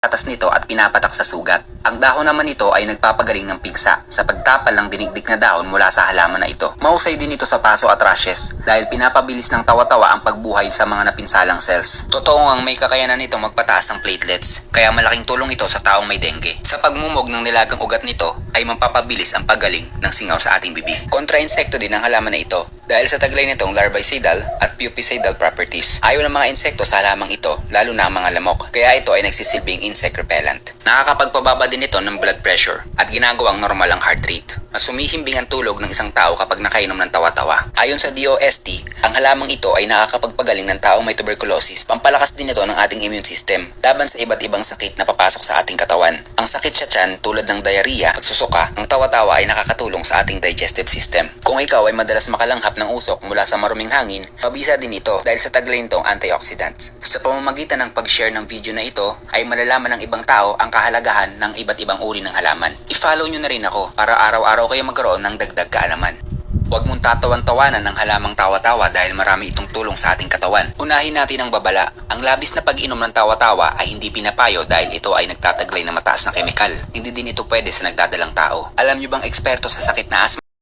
Patas nito at pinapatak sa sugat. Ang dahon naman nito ay nagpapagaling ng pigsa sa pagtapal ng dinigdig na dahon mula sa halaman na ito. Mahusay din ito sa paso at rashes dahil pinapabilis ng tawa-tawa ang pagbuhay sa mga napinsalang cells. Totoo ngang may kakayanan nito magpataas ng platelets, kaya malaking tulong ito sa taong may dengue. Sa pagmumog ng nilagang ugat nito ay mapapabilis ang paggaling ng singaw sa ating bibig. Kontra-insekto din ang halaman na ito dahil sa taglay nitong larvicidal at pupicidal properties. Ayaw ng mga insekto sa halamang ito, lalo na ang mga lamok, kaya ito ay nagsisilbing insect repellent. Nakakapagpababa din ito ng blood pressure at ginagawang normal ang heart rate. Mas sumihimbing ang tulog ng isang tao kapag nakainom ng tawa-tawa. Ayon sa DOST, ang halamang ito ay nakakapagpagaling ng taong may tuberculosis. Pampalakas din ito ng ating immune system laban sa iba't ibang sakit na papasok sa ating katawan. Ang sakit sa tiyan tulad ng diarrhea, pagsusuka, ang tawa-tawa ay nakakatulong sa ating digestive system. Kung ikaw ay madalas makalanghap ng usok mula sa maruming hangin, mabisa din ito dahil sa taglay nitong antioxidants. Sa pamamagitan ng pag-share ng video na ito, ay malalaman ng ibang tao ang kahalagahan ng iba't ibang uri ng halaman. I-follow nyo na rin ako para araw-araw kayo magkaroon ng dagdag kaalaman. Huwag mong tatawan-tawanan ng halamang tawa-tawa dahil marami itong tulong sa ating katawan. Unahin natin ang babala. Ang labis na pag-inom ng tawa-tawa ay hindi pinapayo dahil ito ay nagtataglay ng mataas na kemikal. Hindi din ito pwede sa nagdadalang tao. Alam nyo bang eksperto sa sakit na asma